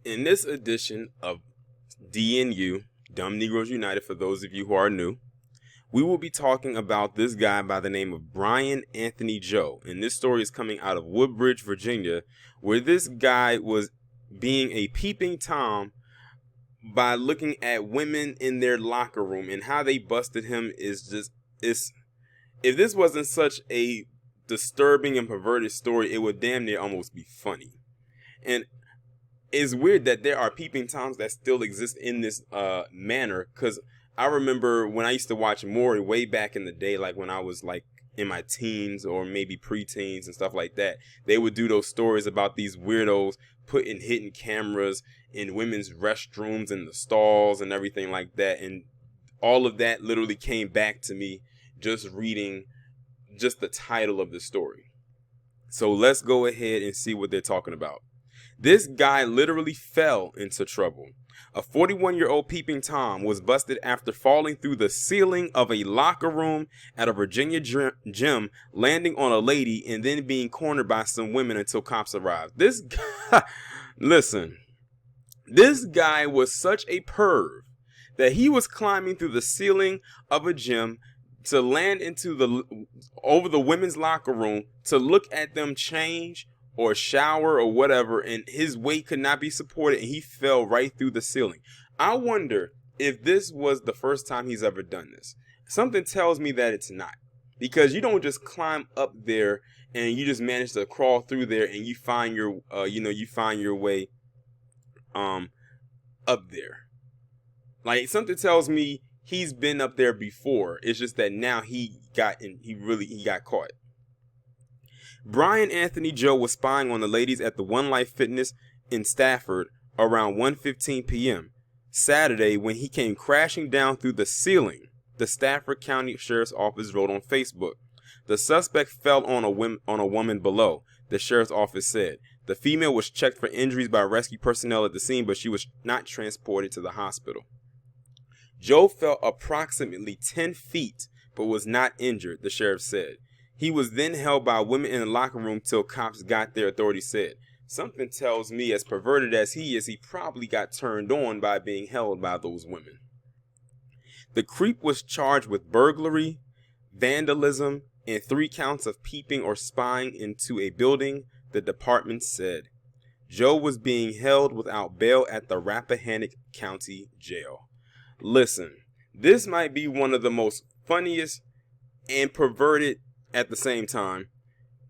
In this edition of DNU, Dumb Negroes United, for those of you who are new, we will be talking about this guy by the name of Brian Anthony Joe. And this story is coming out of Woodbridge, Virginia, where this guy was being a peeping Tom by looking at women in their locker room, and how they busted him is just, it's, if this wasn't such a disturbing and perverted story, it would damn near almost be funny. And it's weird that there are peeping toms that still exist in this manner, because I remember when I used to watch Maury way back in the day, like when I was like in my teens or maybe preteens and stuff like that. They would do those stories about these weirdos putting hidden cameras in women's restrooms and the stalls and everything like that. And all of that literally came back to me just reading just the title of the story. So let's go ahead and see what they're talking about. This guy literally fell into trouble. A 41-year-old peeping Tom was busted after falling through the ceiling of a locker room at a Virginia gym, landing on a lady and then being cornered by some women until cops arrived. This guy, listen, this guy was such a perv that he was climbing through the ceiling of a gym to land over the women's locker room to look at them change or shower or whatever, and his weight could not be supported and he fell right through the ceiling. I wonder if this was the first time he's ever done this. Something tells me that it's not, because you don't just climb up there and you just manage to crawl through there and you find your way up there. Like, something tells me he's been up there before. It's just that now he got caught. Brian Anthony Joe was spying on the ladies at the One Life Fitness in Stafford around 1:15 p.m. Saturday when he came crashing down through the ceiling, the Stafford County Sheriff's Office wrote on Facebook. The suspect fell on a woman below, the sheriff's office said. The female was checked for injuries by rescue personnel at the scene, but she was not transported to the hospital. Joe fell approximately 10 feet, but was not injured, the sheriff said. He was then held by women in the locker room till cops got there, authorities said. Something tells me, as perverted as he is, he probably got turned on by being held by those women. The creep was charged with burglary, vandalism, and 3 counts of peeping or spying into a building, the department said. Joe was being held without bail at the Rappahannock County Jail. Listen, this might be one of the most funniest and perverted at the same time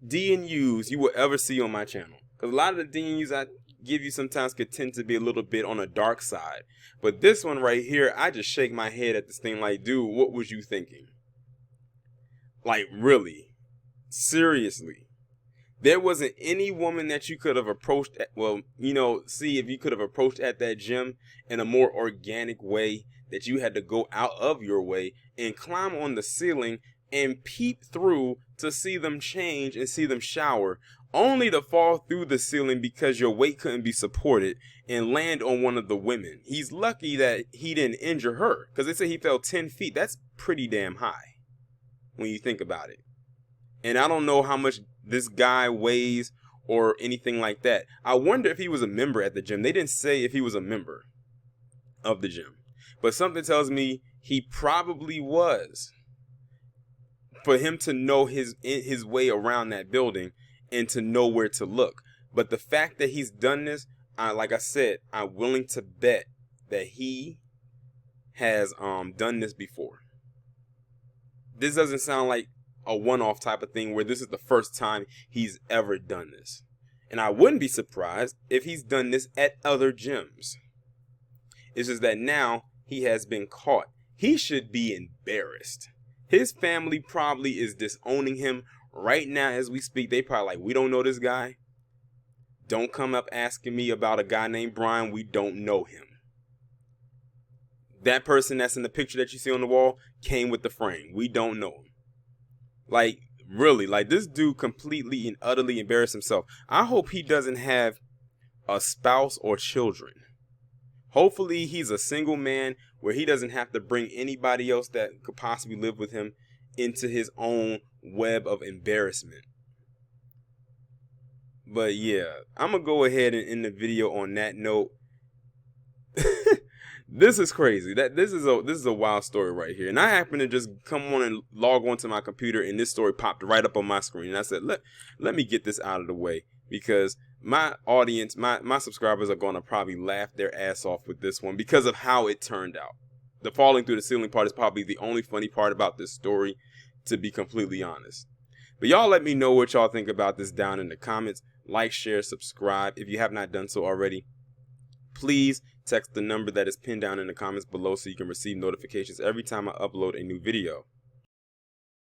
DNUs you will ever see on my channel. Because a lot of the DNUs I give you sometimes could tend to be a little bit on a dark side. But this one right here, I just shake my head at this thing like, dude, what was you thinking? Like, really? Seriously? There wasn't any woman that you could have approached see if you could have approached at that gym in a more organic way, that you had to go out of your way and climb on the ceiling and peep through to see them change and see them shower, only to fall through the ceiling because your weight couldn't be supported and land on one of the women. He's lucky that he didn't injure her, because they say he fell 10 feet. That's pretty damn high when you think about it. And I don't know how much this guy weighs or anything like that. I wonder if he was a member at the gym. They didn't say if he was a member of the gym, but something tells me he probably was, for him to know his way around that building and to know where to look. But the fact that he's done this, like I said, I'm willing to bet that he has done this before. This doesn't sound like a one-off type of thing where this is the first time he's ever done this. And I wouldn't be surprised if he's done this at other gyms. It's just that now he has been caught. He should be embarrassed. His family probably is disowning him right now as we speak. They probably like, we don't know this guy. Don't come up asking me about a guy named Brian. We don't know him. That person that's in the picture that you see on the wall came with the frame. We don't know him. Like, really, like, this dude completely and utterly embarrassed himself. I hope he doesn't have a spouse or children. Hopefully he's a single man where he doesn't have to bring anybody else that could possibly live with him into his own web of embarrassment. But yeah, I'm going to go ahead and end the video on that note. This is crazy. This is a wild story right here. And I happened to just come on and log onto my computer, and this story popped right up on my screen. And I said, let me get this out of the way, because my audience, my subscribers are going to probably laugh their ass off with this one because of how it turned out. The falling through the ceiling part is probably the only funny part about this story, to be completely honest. But y'all let me know what y'all think about this down in the comments. Like, share, subscribe if you have not done so already. Please text the number that is pinned down in the comments below so you can receive notifications every time I upload a new video.